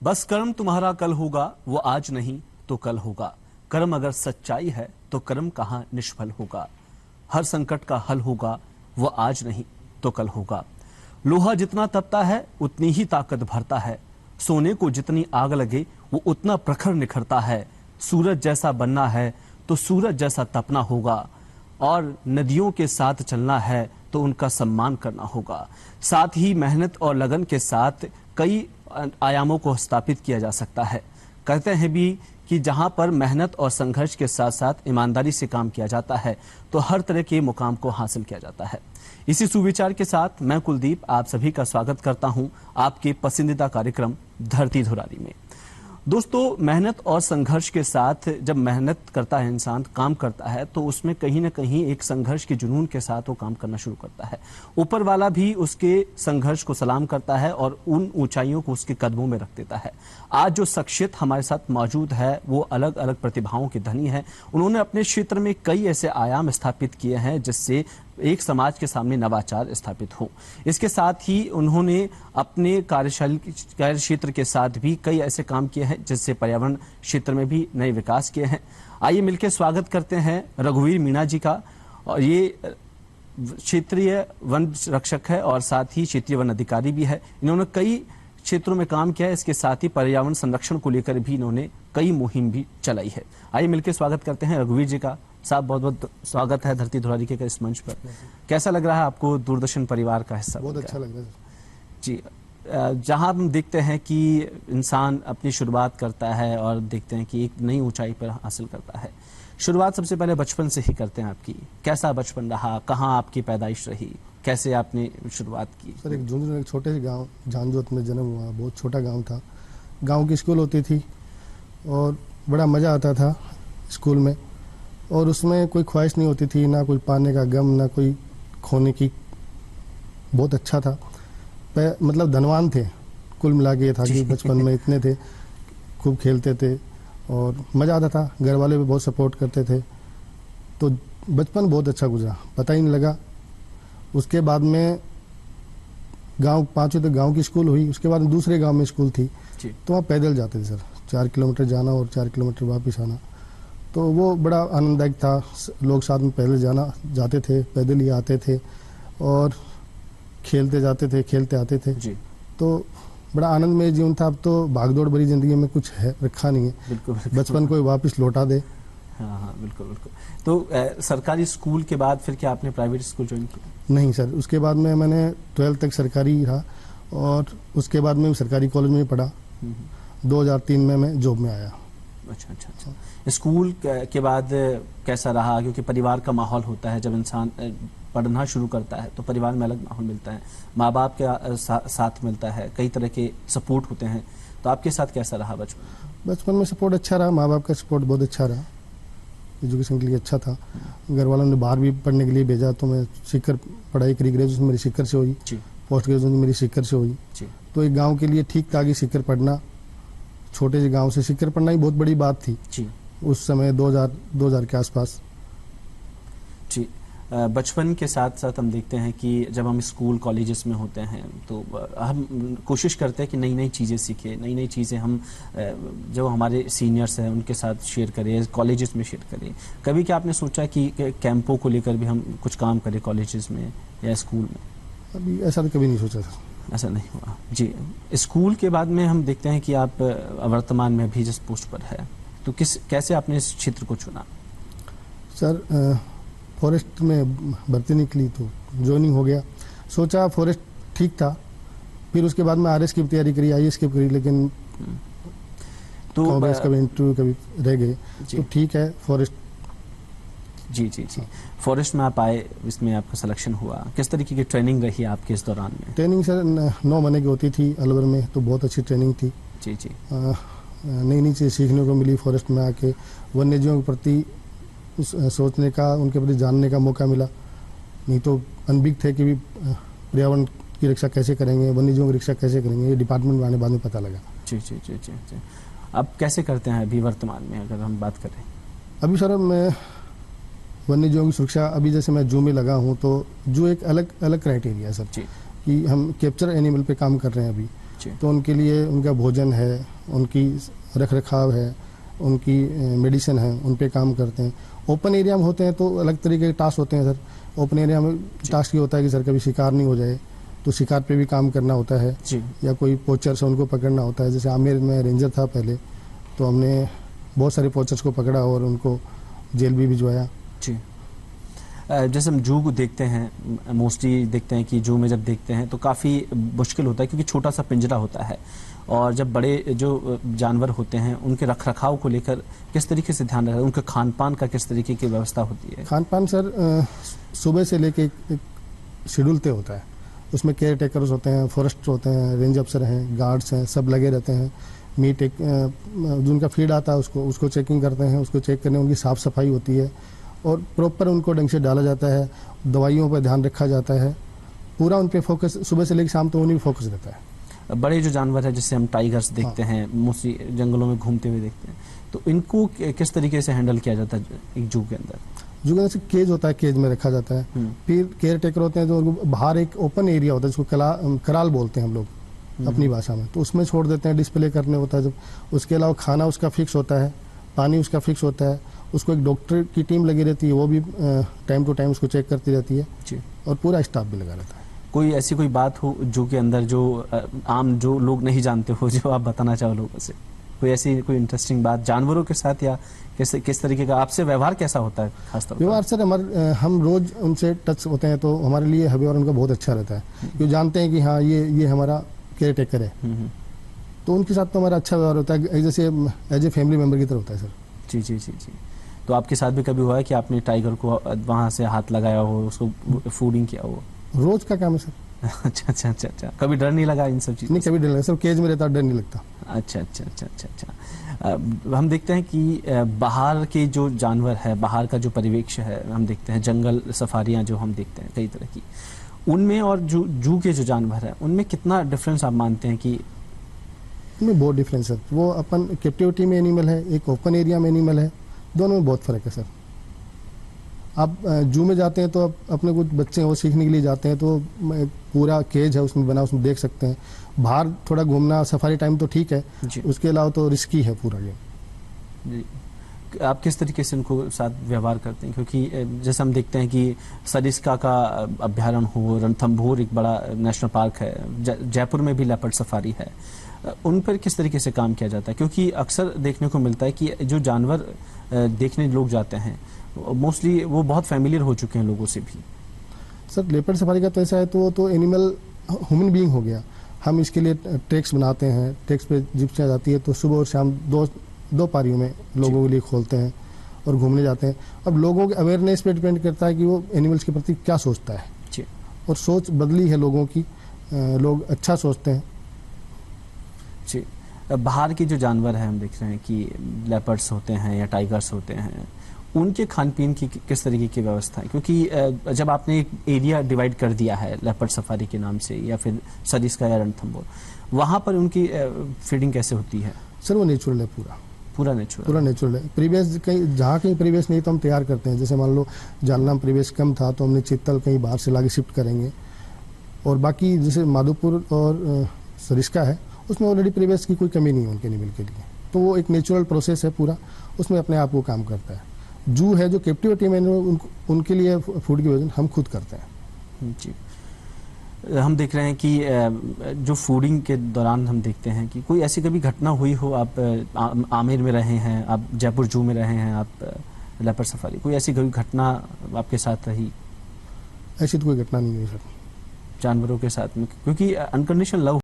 बस कर्म तुम्हारा कल होगा, वो आज नहीं तो कल होगा। कर्म अगर सच्चाई है तो कर्म कहाँ निष्फल होगा। हर संकट का हल होगा, वो आज नहीं तो कल होगा। लोहा जितना तपता है उतनी ही ताकत भरता है। सोने को जितनी आग लगे वो उतना प्रखर निखरता है। सूरज जैसा बनना है तो सूरज जैसा तपना होगा, और नदियों के साथ चलना है तो उनका सम्मान करना होगा। साथ ही मेहनत और लगन के साथ कई आयामों को स्थापित किया जा सकता है। कहते हैं भी कि जहां पर मेहनत और संघर्ष के साथ साथ ईमानदारी से काम किया जाता है तो हर तरह के मुकाम को हासिल किया जाता है। इसी सुविचार के साथ मैं कुलदीप आप सभी का स्वागत करता हूं आपके पसंदीदा कार्यक्रम धरती धुरारी में। दोस्तों, मेहनत और संघर्ष के साथ जब मेहनत करता है इंसान, काम करता है, तो उसमें कहीं ना कहीं एक संघर्ष के जुनून के साथ वो काम करना शुरू करता है। ऊपर वाला भी उसके संघर्ष को सलाम करता है और उन ऊंचाइयों को उसके कदमों में रख देता है। आज जो शख्सियत हमारे साथ मौजूद है वो अलग अलग प्रतिभाओं की धनी है। उन्होंने अपने क्षेत्र में कई ऐसे आयाम स्थापित किए हैं जिससे एक समाज के सामने नवाचार स्थापित हो। इसके साथ ही उन्होंने अपने कार्य क्षेत्र के साथ भी कई ऐसे काम किए हैं जिससे पर्यावरण क्षेत्र में भी नए विकास किए हैं। आइए मिलकर स्वागत करते हैं रघुवीर मीणा जी का। और ये क्षेत्रीय वन रक्षक है और साथ ही क्षेत्रीय वन अधिकारी भी है। इन्होंने कई क्षेत्रों में काम किया है। इसके साथ ही पर्यावरण संरक्षण को लेकर भी इन्होंने कई मुहिम भी चलाई है। आइए मिलकर स्वागत करते हैं रघुवीर जी का। साहब, बहुत बहुत स्वागत है धरती धुरारी के इस मंच पर। कैसा लग रहा है आपको दूरदर्शन परिवार का हिस्सा? बहुत अच्छा लग रहा है जी। जहां हम देखते हैं कि इंसान अपनी शुरुआत करता है और देखते हैं कि एक नई ऊंचाई पर हासिल करता है। शुरुआत सबसे पहले बचपन से ही करते हैं आपकी। कैसा बचपन रहा? कहाँ आपकी पैदाइश रही? कैसे आपने शुरुआत की? सर, एक झुंझुनू, एक छोटे से गांव झांझोत में जन्म हुआ। बहुत छोटा गांव था। गांव की स्कूल होती थी और बड़ा मज़ा आता था स्कूल में, और उसमें कोई ख्वाहिश नहीं होती थी, ना कोई पाने का गम, ना कोई खोने की। बहुत अच्छा था। मतलब धनवान थे कुल मिला के। ये था कि बचपन में इतने थे, खूब खेलते थे और मज़ा आता था। घर वाले भी बहुत सपोर्ट करते थे, तो बचपन बहुत अच्छा गुजरा, पता ही नहीं लगा। उसके बाद में गांव 5वीं तक गांव की स्कूल हुई। उसके बाद दूसरे गांव में स्कूल थी, तो वहाँ पैदल जाते थे सर। 4 किलोमीटर जाना और 4 किलोमीटर वापस आना, तो वो बड़ा आनंददायक था। लोग साथ में पैदल जाते थे, पैदल ही आते थे और खेलते जाते थे, खेलते आते थे जी। तो बड़ा आनंदमय जीवन था। अब तो भागदौड़ भरी जिंदगी में कुछ है रखा नहीं है। बिल्कुल, बचपन को वापस लौटा दे। हाँ, बिल्कुल बिल्कुल। तो सरकारी स्कूल के बाद फिर क्या आपने प्राइवेट स्कूल ज्वाइन किया? नहीं सर, उसके बाद में मैंने 12th तक सरकारी रहा और उसके बाद में सरकारी कॉलेज में पढ़ा। 2003 में मैं जॉब में आया। अच्छा। स्कूल के बाद कैसा रहा? क्योंकि परिवार का माहौल होता है, जब इंसान पढ़ना शुरू करता है तो परिवार में अलग माहौल मिलता है, माँ बाप के साथ मिलता है, कई तरह के सपोर्ट होते हैं। तो आपके साथ कैसा रहा बचपन? बचपन में सपोर्ट अच्छा रहा। माँ बाप का सपोर्ट बहुत अच्छा रहा। एजुकेशन के लिए अच्छा था। घर वालों ने बाहर भी पढ़ने के लिए भेजा, तो मैं सीकर पढ़ाई करी। ग्रेजुएशन मेरी सीकर से हुई, पोस्ट ग्रेजुएशन मेरी सीकर से हुई। तो एक गाँव के लिए ठीक था कि सीकर पढ़ना, छोटे से गांव से सीकर पढ़ना ही बहुत बड़ी बात थी जी। उस समय 2000 के आसपास जी। बचपन के साथ साथ हम देखते हैं कि जब हम स्कूल कॉलेजेस में होते हैं तो हम कोशिश करते हैं कि नई नई चीज़ें सीखें, नई नई चीज़ें हम जो हमारे सीनियर्स हैं उनके साथ शेयर करें, कॉलेजेस में शेयर करें। कभी क्या आपने सोचा कि कैंपों को लेकर भी हम कुछ काम करें कॉलेजेस में या स्कूल में? अभी ऐसा तो कभी नहीं सोचा था। ऐसा नहीं हुआ जी। स्कूल के बाद में हम देखते हैं कि आप वर्तमान में भी जिस पोस्ट पर है, तो कैसे आपने इस क्षेत्र को चुना? सर, फॉरेस्ट में भर्ती निकली तो ज्वाइनिंग हो गया। सोचा फॉरेस्ट ठीक था, फिर उसके बाद में आरएस की तैयारी करी, आईएएस की करी, लेकिन तो कभी इंटरव्यू कभी रह गए। तो ठीक है फॉरेस्ट। जी। फॉरेस्ट में आप आए, इसमें आपका सिलेक्शन हुआ। किस तरीके की ट्रेनिंग रही आपके इस दौरान में? ट्रेनिंग सर 9 महीने की होती थी अलवर में, तो बहुत अच्छी ट्रेनिंग थी जी। नई नई चीज़ सीखने को मिली। फॉरेस्ट में आके वन्य जीवों के प्रति सोचने का, उनके प्रति जानने का मौका मिला। नहीं तो अनभिज्ञ थे कि भी पर्यावरण की रक्षा कैसे करेंगे, वन्य जीवों की रक्षा कैसे करेंगे, ये डिपार्टमेंट में आने बाद में पता लगा। जी। अब कैसे करते हैं अभी वर्तमान में अगर हम बात करें? अभी सर मैं वन्य जीवों की सुरक्षा, अभी जैसे मैं जू में लगा हूँ, तो जू एक अलग क्राइटेरिया है सर जी, कि हम कैप्चर एनिमल पे काम कर रहे हैं अभी। जी। तो उनके लिए उनका भोजन है, उनकी रख रखाव है, उनकी मेडिसिन है, उन पे काम करते हैं। ओपन एरिया में होते हैं तो अलग तरीके के टास्क होते हैं सर। ओपन एरिया में टास्क ये होता है कि सर कभी शिकार नहीं हो जाए, तो शिकार पे भी काम करना होता है, जी। या कोई पोचर्स है उनको पकड़ना होता है। जैसे आमिर में रेंजर था पहले, तो हमने बहुत सारे पोचर्स को पकड़ा और उनको जेल भी भिजवाया। जी। जैसे हम जू को देखते हैं, मोस्टली देखते हैं कि जू में जब देखते हैं तो काफ़ी मुश्किल होता है, क्योंकि छोटा सा पिंजरा होता है, और जब बड़े जो जानवर होते हैं उनके रख रखाव को लेकर किस तरीके से ध्यान रखा, उनके खान पान का किस तरीके की व्यवस्था होती है? खान पान सर सुबह से लेके एक शेड्यूल तय होता है। उसमें केयर टेकर्स होते हैं, फॉरेस्ट होते हैं, रेंज अफसर हैं, गार्ड्स हैं, सब लगे रहते हैं। मीट एक जो उनका फीड आता है उसको चेकिंग करते हैं, उसको चेक करने उनकी साफ़ सफाई होती है और प्रॉपर उनको ढंग से डाला जाता है। दवाइयों पर ध्यान रखा जाता है, पूरा उन पर फोकस सुबह से लेकर शाम तक उन्हीं पर फोकस रहता है। बड़े जो जानवर है जिससे हम टाइगर्स देखते हैं, मोस्टली जंगलों में घूमते हुए देखते हैं, तो इनको किस तरीके से हैंडल किया जाता है एक जू के अंदर? जू के अंदर केज होता है, केज में रखा जाता है। फिर केयर टेकर होते हैं जो बाहर एक ओपन एरिया होता है जिसको कराल बोलते हैं हम लोग अपनी भाषा में, तो उसमें छोड़ देते हैं, डिस्प्ले करने होता है जब। उसके अलावा खाना उसका फिक्स होता है, पानी उसका फिक्स होता है, उसको एक डॉक्टर की टीम लगी रहती है, वो भी टाइम टू टाइम उसको चेक करती रहती है जी। और पूरा स्टाफ भी लगा रहता है। कोई ऐसी कोई बात हो जू के अंदर जो आम जो लोग नहीं जानते हो, जो आप बताना चाहो लोगों से, कोई ऐसी कोई इंटरेस्टिंग बात जानवरों के साथ, या किस तरीके का आपसे व्यवहार कैसा होता है खासतौर पर? व्यवहार सर हम रोज उनसे टच होते हैं, तो हमारे लिए व्यवहार उनका बहुत अच्छा रहता है, क्योंकि जानते हैं कि हाँ ये हमारा केयर टेकर है, तो उनके साथ तो हमारा अच्छा व्यवहार होता है, जैसे एज ए फैमिली मेम्बर की तरह होता है सर। जी जी जी जी। तो आपके साथ भी कभी हुआ है कि आपने टाइगर को वहाँ से हाथ लगाया हो, उसको फूडिंग किया हो? रोज का काम है सर। अच्छा अच्छा अच्छा अच्छा। कभी डर नहीं लगा इन सब चीज़ों नहीं, से? कभी डर लगा, सब केज में रहता, डर नहीं लगता। अच्छा अच्छा अच्छा अच्छा अच्छा। हम देखते हैं कि बाहर के जो जानवर है, बाहर का जो परिवेश है, हम देखते हैं जंगल सफारियाँ जो हम देखते हैं कई तरह की, उनमें और जू के जो जानवर है उनमें कितना डिफरेंस आप मानते हैं कि? इनमें बहुत डिफरेंस है। वो अपन कैप्टिविटी में एनिमल है, एक ओपन एरिया में एनिमल है, दोनों में बहुत फर्क है सर। आप जू में जाते हैं तो अपने कुछ बच्चे हैं वो सीखने के लिए जाते हैं, तो पूरा केज है उसमें बना, उसमें देख सकते हैं। बाहर थोड़ा घूमना सफारी टाइम तो ठीक है, उसके अलावा तो रिस्की है पूरा गेम। जी। आप किस तरीके से उनको साथ व्यवहार करते हैं? क्योंकि जैसे हम देखते हैं कि सरिस्का का अभ्यारण्य हो, रणथंभौर एक बड़ा नेशनल पार्क है, जयपुर में भी लेपर्ड सफारी है, उन पर किस तरीके से काम किया जाता है? क्योंकि अक्सर देखने को मिलता है कि जो जानवर देखने लोग जाते हैं मोस्टली वो बहुत फैमिलियर हो चुके हैं लोगों से भी। सर लेपर्ड सफारी का तो ऐसा है, तो वो तो एनिमल ह्यूमन बीइंग हो गया। हम इसके लिए ट्रैक्स बनाते हैं, ट्रैक्स पे जिप्सियाँ जाती है, तो सुबह और शाम दो पारियों में लोगों के लिए खोलते हैं और घूमने जाते हैं। अब लोगों के अवेयरनेस पे डिपेंड करता है कि वो एनिमल्स के प्रति क्या सोचता है जी। और सोच बदली है लोगों की, लोग अच्छा सोचते हैं जी। बाहर के जो जानवर हैं हम देख रहे हैं कि लेपर्ड्स होते हैं या टाइगर्स होते हैं, उनके खान पीन की किस तरीके की व्यवस्था है? क्योंकि जब आपने एक एरिया डिवाइड कर दिया है लेपर्ड सफारी के नाम से, या फिर सरिस्का या रणथंभौर, वहाँ पर उनकी फीडिंग कैसे होती है? सर वो नेचुरल है, पूरा नेचुरल है। परिवेश कहीं जहाँ कहीं परिवेश नहीं तो हम तैयार करते हैं। जैसे मान लो जालना में परिवेश कम था तो हमने चित्तल कहीं बाहर से लाके शिफ्ट करेंगे, और बाकी जैसे माधोपुर और सरिस्का है उसमें ऑलरेडी परिवेश की कोई कमी नहीं है उनके एनिमल के लिए, तो वो एक नेचुरल प्रोसेस है पूरा, उसमें अपने आप वो काम करता है। जू है जो कैप्टिविटी में उनके लिए फूड की वजह हम खुद करते हैं। जी। हम देख रहे हैं कि जो फूडिंग के दौरान हम देखते हैं कि कोई ऐसी कभी घटना हुई हो, आप आमेर में रहे हैं, आप जयपुर जू में रहे हैं, आप लेपर्ड सफारी, कोई ऐसी कोई घटना आपके साथ रही? ऐसी तो कोई घटना नहीं हुई सर जानवरों के साथ में, क्योंकि अनकंडीशनल लव